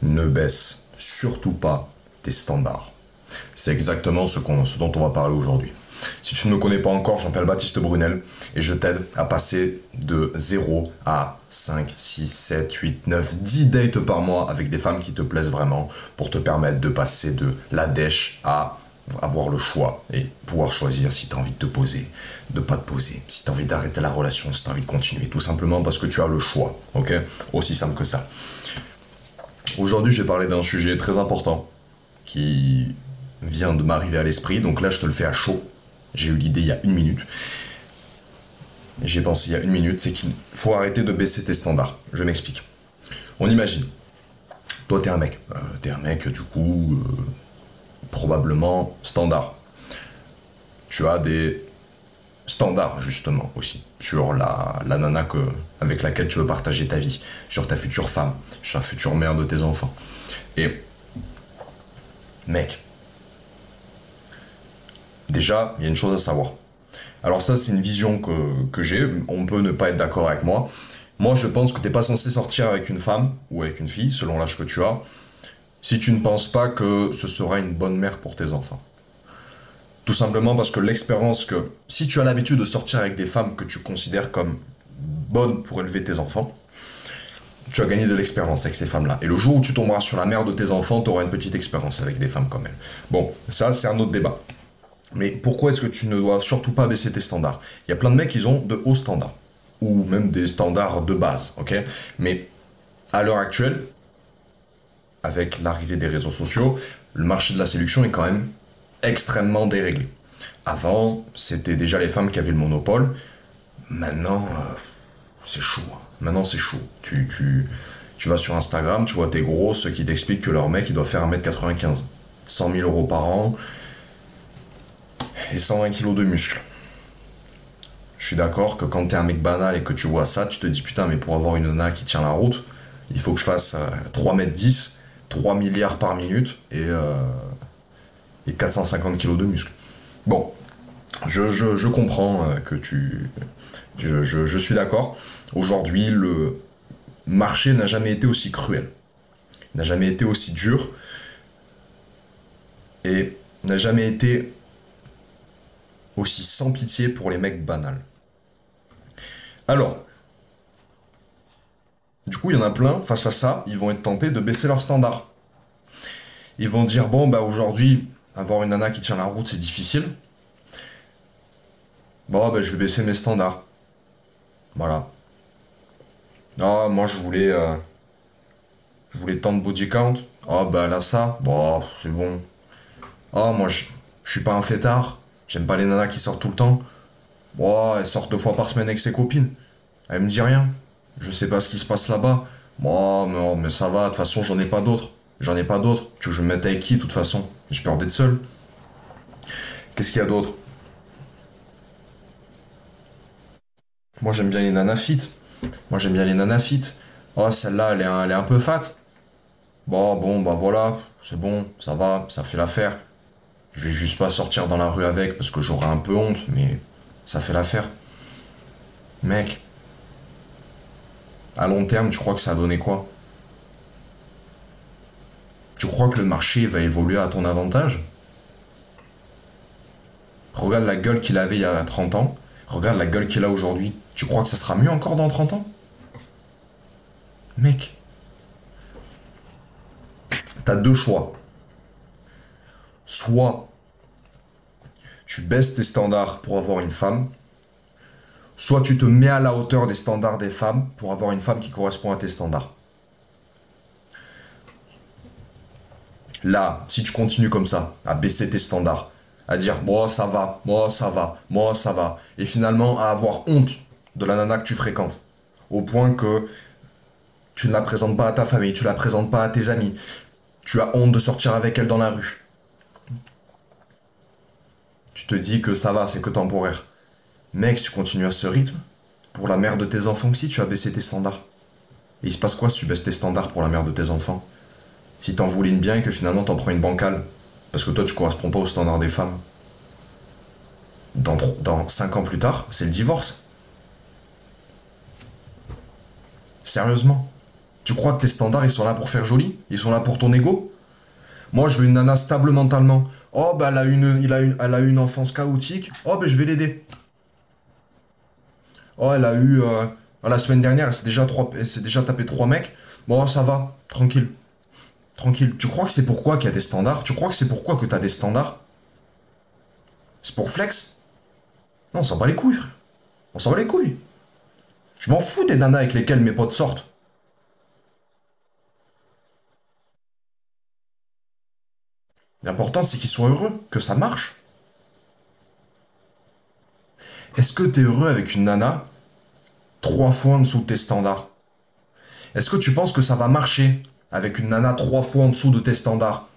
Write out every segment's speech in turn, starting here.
Ne baisse surtout pas tes standards. C'est exactement ce dont on va parler aujourd'hui. Si tu ne me connais pas encore, je m'appelle Baptiste Brunel et je t'aide à passer de 0 à 5, 6, 7, 8, 9, 10 dates par mois avec des femmes qui te plaisent vraiment pour te permettre de passer de la dèche à avoir le choix et pouvoir choisir si tu as envie de te poser, de pas te poser, si tu as envie d'arrêter la relation, si tu as envie de continuer, tout simplement parce que tu as le choix, ok? Aussi simple que ça. Aujourd'hui, je vais parler d'un sujet très important qui vient de m'arriver à l'esprit, donc là je te le fais à chaud. J'ai eu l'idée il y a une minute. J'ai pensé il y a une minute, c'est qu'il faut arrêter de baisser tes standards. Je m'explique. On imagine, toi t'es un mec. T'es un mec du coup, probablement standard. Tu as des standards justement aussi sur la nana avec laquelle tu veux partager ta vie, sur ta future femme, sur la future mère de tes enfants. Et mec, déjà, il y a une chose à savoir. Alors ça, c'est une vision que j'ai. On peut ne pas être d'accord avec moi. Moi, je pense que t'es pas censé sortir avec une femme ou avec une fille, selon l'âge que tu as, si tu ne penses pas que ce sera une bonne mère pour tes enfants. Tout simplement parce que l'expérience que... Si tu as l'habitude de sortir avec des femmes que tu considères comme bonnes pour élever tes enfants, tu as gagné de l'expérience avec ces femmes-là. Et le jour où tu tomberas sur la mère de tes enfants, tu auras une petite expérience avec des femmes comme elle. Bon, ça, c'est un autre débat. Mais pourquoi est-ce que tu ne dois surtout pas baisser tes standards? Il y a plein de mecs qui ont de hauts standards. Ou même des standards de base, ok? Mais à l'heure actuelle, avec l'arrivée des réseaux sociaux, le marché de la séduction est quand même extrêmement déréglé. Avant, c'était déjà les femmes qui avaient le monopole. Maintenant, c'est chaud. Maintenant, c'est chaud. Tu vas sur Instagram, tu vois tes grosses qui t'expliquent que leur mec, il doit faire 1m95. 100 000 euros par an et 120 kilos de muscles. Je suis d'accord que quand t'es un mec banal et que tu vois ça, tu te dis putain, mais pour avoir une nana qui tient la route, il faut que je fasse 3m10, 3 milliards par minute et 450 kilos de muscles. Bon, je comprends que tu. Je suis d'accord. Aujourd'hui, le marché n'a jamais été aussi cruel, n'a jamais été aussi dur et n'a jamais été aussi sans pitié pour les mecs banals. Alors, du coup, il y en a plein, face à ça, ils vont être tentés de baisser leurs standards. Ils vont dire, bon, bah aujourd'hui, avoir une nana qui tient la route, c'est difficile. Bon, bah je vais baisser mes standards. Voilà. Ah, moi, je voulais tant de body count. Ah, bah là, ça, bon, c'est bon. Ah, moi, je suis pas un fêtard. J'aime pas les nanas qui sortent tout le temps. Bon, elle sort 2 fois par semaine avec ses copines. Elle me dit rien. Je sais pas ce qui se passe là-bas. Moi, non, mais ça va, de toute façon, j'en ai pas d'autres. J'en ai pas d'autres. Tu veux que je me mette avec qui, de toute façon? J'ai peur d'être seul. Qu'est-ce qu'il y a d'autre? Moi, j'aime bien les nanas fit. Moi, j'aime bien les nanas fit. Oh, celle-là, elle est un peu fat. Bon, bah voilà, c'est bon, ça va, ça fait l'affaire. Je vais juste pas sortir dans la rue avec parce que j'aurai un peu honte, mais ça fait l'affaire. Mec, à long terme, tu crois que ça a donné quoi? Tu crois que le marché va évoluer à ton avantage? Regarde la gueule qu'il avait il y a 30 ans, regarde la gueule qu'il a aujourd'hui. Tu crois que ça sera mieux encore dans 30 ans? Mec, t'as deux choix. Soit tu baisses tes standards pour avoir une femme, soit tu te mets à la hauteur des standards des femmes pour avoir une femme qui correspond à tes standards. Là, si tu continues comme ça, à baisser tes standards, à dire moi ça va, moi ça va, moi ça va, et finalement à avoir honte de la nana que tu fréquentes, au point que tu ne la présentes pas à ta famille, tu la présentes pas à tes amis, tu as honte de sortir avec elle dans la rue. Tu te dis que ça va, c'est que temporaire. Mec, si tu continues à ce rythme, pour la mère de tes enfants aussi, tu as baissé tes standards. Et il se passe quoi si tu baisses tes standards pour la mère de tes enfants? Si t'en voulais une bien et que finalement t'en prends une bancale, parce que toi tu corresponds pas aux standards des femmes. Dans 5 ans plus tard, c'est le divorce. Sérieusement. Tu crois que tes standards, ils sont là pour faire joli? Ils sont là pour ton ego? Moi, je veux une nana stable mentalement. Oh, bah, elle a eu une enfance chaotique. Oh, bah, je vais l'aider. Oh, elle a eu... la semaine dernière, elle s'est déjà tapé 3 mecs. Bon, ça va. Tranquille. Tranquille. Tu crois que c'est pourquoi qu'il y a des standards? Tu crois que c'est pourquoi que t'as des standards? C'est pour flex? Non, on s'en bat les couilles, frère. On s'en bat les couilles. Je m'en fous des nanas avec lesquelles mes potes sortent. L'important, c'est qu'ils soient heureux, que ça marche. Est-ce que t'es heureux avec une nana 3 fois en dessous de tes standards? Est-ce que tu penses que ça va marcher avec une nana 3 fois en dessous de tes standards?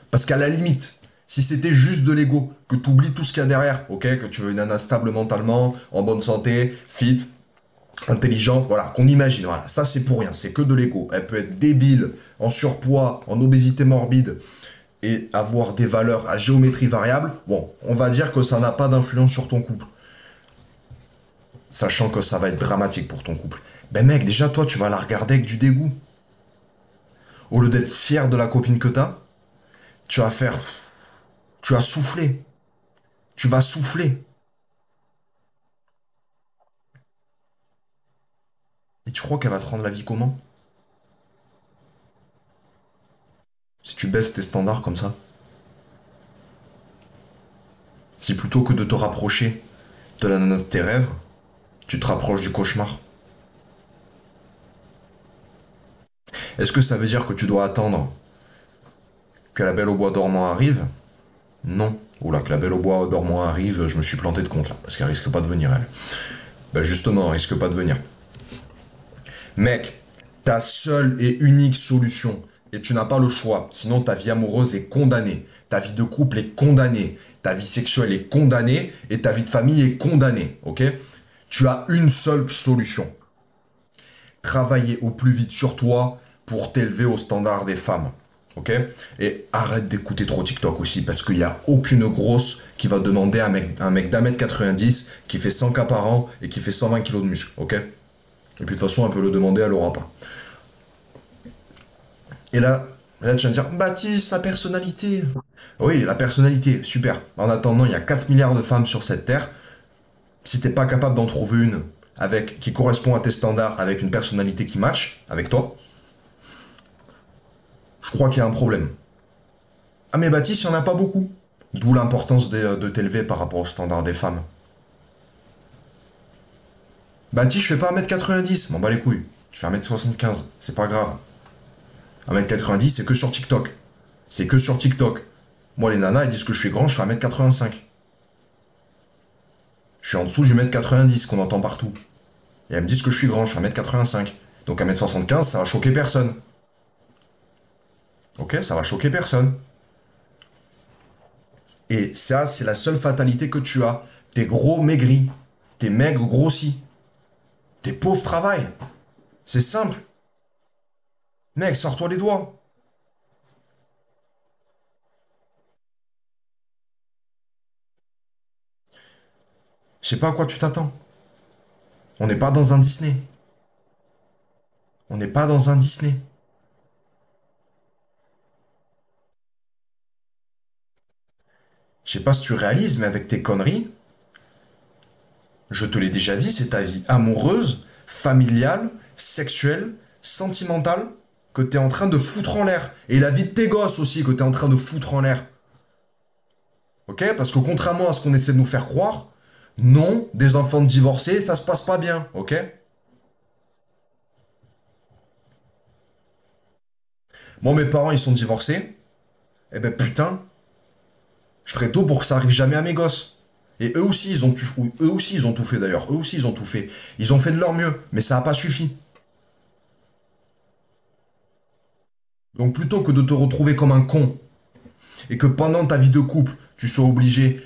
Parce qu'à la limite, si c'était juste de l'ego, que tu oublies tout ce qu'il y a derrière, ok, que tu veux une nana stable mentalement, en bonne santé, fit, intelligente, voilà, qu'on imagine, voilà, ça c'est pour rien, c'est que de l'ego. Elle peut être débile, en surpoids, en obésité morbide, et avoir des valeurs à géométrie variable, bon, on va dire que ça n'a pas d'influence sur ton couple. Sachant que ça va être dramatique pour ton couple. Ben mec, déjà toi, tu vas la regarder avec du dégoût. Au lieu d'être fier de la copine que t'as, tu vas faire... Tu vas souffler. Tu vas souffler. Et tu crois qu'elle va te rendre la vie comment? Si tu baisses tes standards comme ça. Si plutôt que de te rapprocher de la nana de tes rêves, tu te rapproches du cauchemar. Est-ce que ça veut dire que tu dois attendre que la belle au bois dormant arrive? Non. Oula, que la belle au bois dormant arrive, je me suis planté de compte là, parce qu'elle risque pas de venir elle. Ben justement, elle risque pas de venir. Mec, ta seule et unique solution, et tu n'as pas le choix, sinon ta vie amoureuse est condamnée, ta vie de couple est condamnée, ta vie sexuelle est condamnée, et ta vie de famille est condamnée, ok? Tu as une seule solution. Travailler au plus vite sur toi pour t'élever au standard des femmes. Ok? Et arrête d'écouter trop TikTok aussi, parce qu'il n'y a aucune grosse qui va demander à un mec d'1m90 qui fait 100K par an et qui fait 120 kilos de muscle. Ok? Et puis de toute façon, elle peut le demander, elle l'aura pas. Et là, tu vas me dire, Baptiste, la personnalité. Oui, la personnalité, super. En attendant, il y a 4 milliards de femmes sur cette terre. Si t'es pas capable d'en trouver une qui correspond à tes standards, avec une personnalité qui match avec toi, je crois qu'il y a un problème. Ah mais Baptiste, il n'y en a pas beaucoup. D'où l'importance de t'élever par rapport aux standards des femmes. Baptiste, je fais pas 1m90, m'en bats les couilles. Je fais 1m75, c'est pas grave. 1m90, c'est que sur TikTok. C'est que sur TikTok. Moi, les nanas, elles disent que je suis grand, je fais 1m85. Je suis en dessous du 1m90 qu'on entend partout. Et elles me disent que je suis grand, je fais 1m85. Donc 1m75, ça va choquer personne. Ok, ça va choquer personne. Et ça, c'est la seule fatalité que tu as. T'es gros maigri. T'es maigre grossi. T'es pauvre travail. C'est simple. Mec, sors-toi les doigts. Je sais pas à quoi tu t'attends. On n'est pas dans un Disney. On n'est pas dans un Disney. Je sais pas si tu réalises, mais avec tes conneries, je te l'ai déjà dit, c'est ta vie amoureuse, familiale, sexuelle, sentimentale que t'es en train de foutre en l'air. Et la vie de tes gosses aussi que t'es en train de foutre en l'air. Ok? Parce que contrairement à ce qu'on essaie de nous faire croire, non, des enfants divorcés, ça se passe pas bien. Ok? Moi, mes parents, ils sont divorcés. Eh ben putain, je ferai tout pour que ça arrive jamais à mes gosses. Et eux aussi, ils ont tout fait d'ailleurs. Eux aussi, ils ont tout fait. Ils ont fait de leur mieux, mais ça n'a pas suffi. Donc plutôt que de te retrouver comme un con et que pendant ta vie de couple, tu sois obligé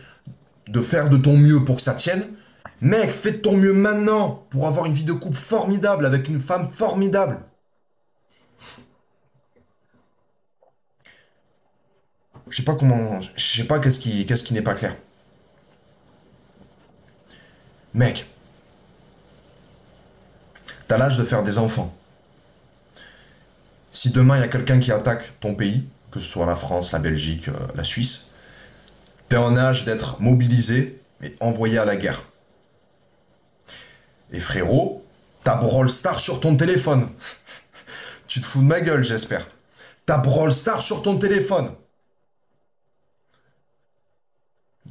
de faire de ton mieux pour que ça tienne, mec, fais de ton mieux maintenant pour avoir une vie de couple formidable avec une femme formidable. Je sais pas comment, je sais pas qu'est-ce qui n'est pas clair. Mec, t'as l'âge de faire des enfants. Si demain il y a quelqu'un qui attaque ton pays, que ce soit la France, la Belgique, la Suisse, t'es en âge d'être mobilisé et envoyé à la guerre. Et frérot, t'as Brawl Stars sur ton téléphone. Tu te fous de ma gueule, j'espère. T'as Brawl Stars sur ton téléphone.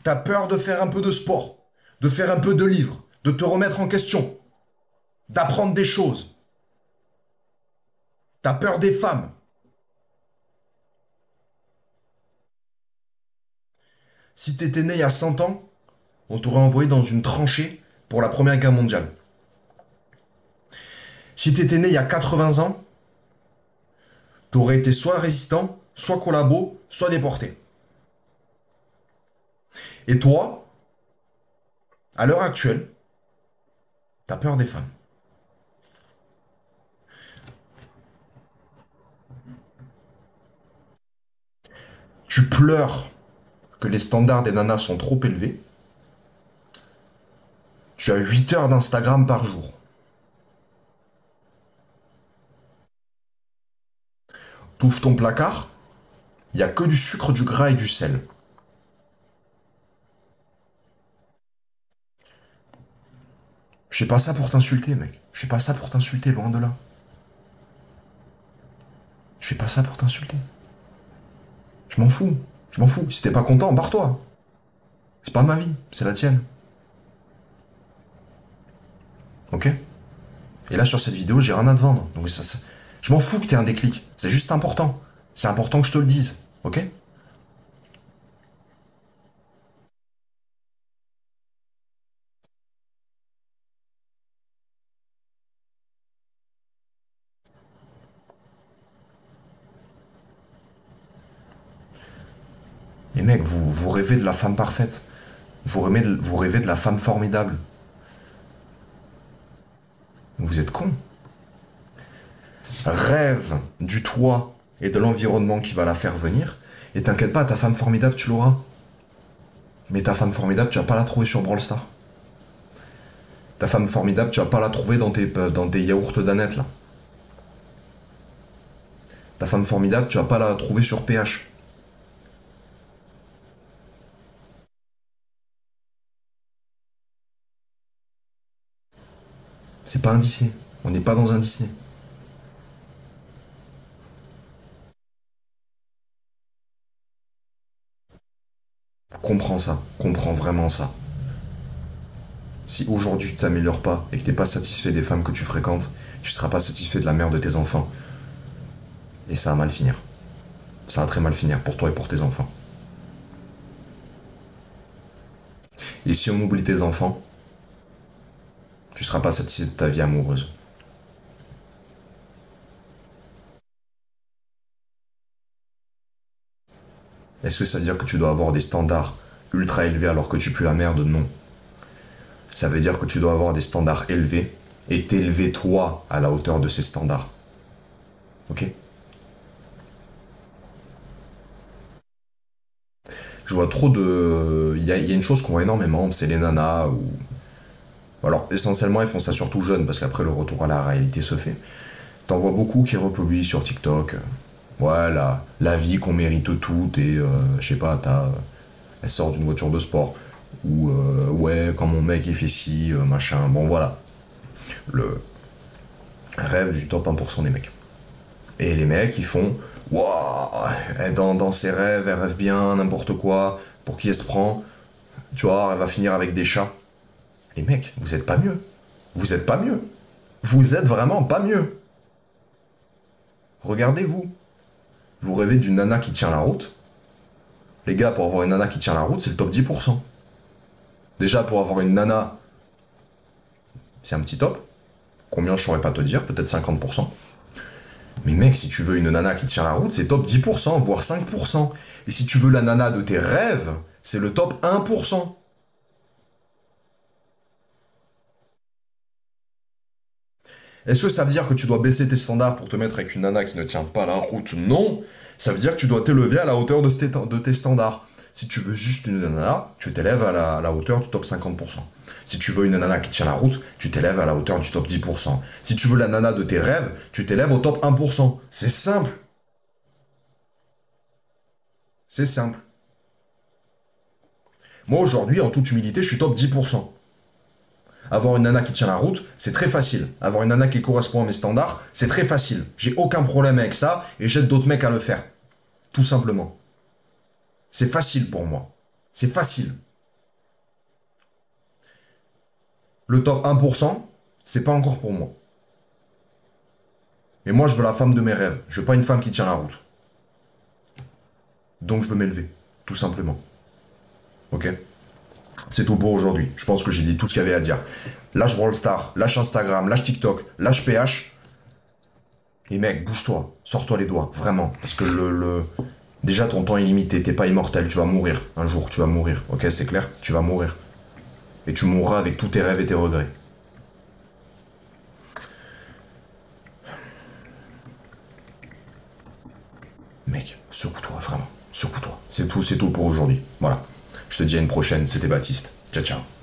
T'as peur de faire un peu de sport, de faire un peu de livres, de te remettre en question, d'apprendre des choses. T'as peur des femmes. Si t'étais né il y a 100 ans, on t'aurait envoyé dans une tranchée pour la Première Guerre mondiale. Si t'étais né il y a 80 ans, t'aurais été soit résistant, soit collabo, soit déporté. Et toi, à l'heure actuelle, t'as peur des femmes. Tu pleures que les standards des nanas sont trop élevés. Tu as 8 heures d'Instagram par jour. T'ouvres ton placard, il n'y a que du sucre, du gras et du sel. Je fais pas ça pour t'insulter, mec. Je fais pas ça pour t'insulter, loin de là. Je fais pas ça pour t'insulter. Je m'en fous. Je m'en fous. Si t'es pas content, barre-toi. C'est pas ma vie, c'est la tienne. Ok? Et là, sur cette vidéo, j'ai rien à te vendre. Donc je m'en fous que t'aies un déclic. C'est juste important. C'est important que je te le dise. Ok? Les mecs, vous rêvez de la femme parfaite. Vous rêvez de la femme formidable. Vous êtes cons. Rêve du toit et de l'environnement qui va la faire venir. Et t'inquiète pas, ta femme formidable, tu l'auras. Mais ta femme formidable, tu vas pas la trouver sur Brawl Stars. Ta femme formidable, tu vas pas la trouver dans tes yaourts d'Annette, là. Ta femme formidable, tu vas pas la trouver sur PH. C'est pas un Disney. On n'est pas dans un Disney. Comprends ça. Comprends vraiment ça. Si aujourd'hui tu t'améliores pas et que t'es pas satisfait des femmes que tu fréquentes, tu seras pas satisfait de la mère de tes enfants. Et ça va mal finir. Ça va très mal finir pour toi et pour tes enfants. Et si on oublie tes enfants, tu seras pas satisfait de ta vie amoureuse. Est-ce que ça veut dire que tu dois avoir des standards ultra élevés alors que tu pues la merde? Non. Ça veut dire que tu dois avoir des standards élevés et t'élever toi à la hauteur de ces standards. Ok? Je vois trop de... Il y a une chose qu'on voit énormément, c'est les nanas ou... Alors essentiellement ils font ça surtout jeunes parce qu'après le retour à la réalité se fait. T'en vois beaucoup qui republient sur TikTok. Ouais, la vie qu'on mérite toutes et je sais pas, elle sort d'une voiture de sport. Ou ouais, quand mon mec il fait ci, machin. Bon voilà. Le rêve du top 1% des mecs. Et les mecs ils font waouh, dans ses rêves, elle rêve bien, n'importe quoi. Pour qui elle se prend? Tu vois, elle va finir avec des chats. Les mecs, vous êtes pas mieux. Vous êtes pas mieux. Vous êtes vraiment pas mieux. Regardez-vous. Vous rêvez d'une nana qui tient la route. Les gars, pour avoir une nana qui tient la route, c'est le top 10%. Déjà, pour avoir une nana, c'est un petit top. Combien, je saurais pas te dire, peut-être 50%. Mais mec, si tu veux une nana qui tient la route, c'est top 10%, voire 5%. Et si tu veux la nana de tes rêves, c'est le top 1%. Est-ce que ça veut dire que tu dois baisser tes standards pour te mettre avec une nana qui ne tient pas la route? Non. Ça veut dire que tu dois t'élever à la hauteur de tes standards. Si tu veux juste une nana, tu t'élèves à la hauteur du top 50%. Si tu veux une nana qui tient la route, tu t'élèves à la hauteur du top 10%. Si tu veux la nana de tes rêves, tu t'élèves au top 1%. C'est simple. C'est simple. Moi aujourd'hui, en toute humilité, je suis top 10%. Avoir une nana qui tient la route, c'est très facile. Avoir une nana qui correspond à mes standards, c'est très facile. J'ai aucun problème avec ça et j'aide d'autres mecs à le faire. Tout simplement. C'est facile pour moi. C'est facile. Le top 1%, c'est pas encore pour moi. Et moi, je veux la femme de mes rêves. Je veux pas une femme qui tient la route. Donc je veux m'élever. Tout simplement. Ok? C'est tout pour aujourd'hui. Je pense que j'ai dit tout ce qu'il y avait à dire. Lâche Brawl Star, lâche Instagram, lâche TikTok, lâche PH. Et mec, bouge-toi. Sors-toi les doigts. Vraiment. Parce que déjà, ton temps est limité. T'es pas immortel. Tu vas mourir. Un jour, tu vas mourir. Ok, c'est clair? Tu vas mourir. Et tu mourras avec tous tes rêves et tes regrets. Mec, secoue-toi, vraiment. Secoue-toi. C'est tout pour aujourd'hui. Voilà. Je te dis à une prochaine. C'était Baptiste. Ciao, ciao.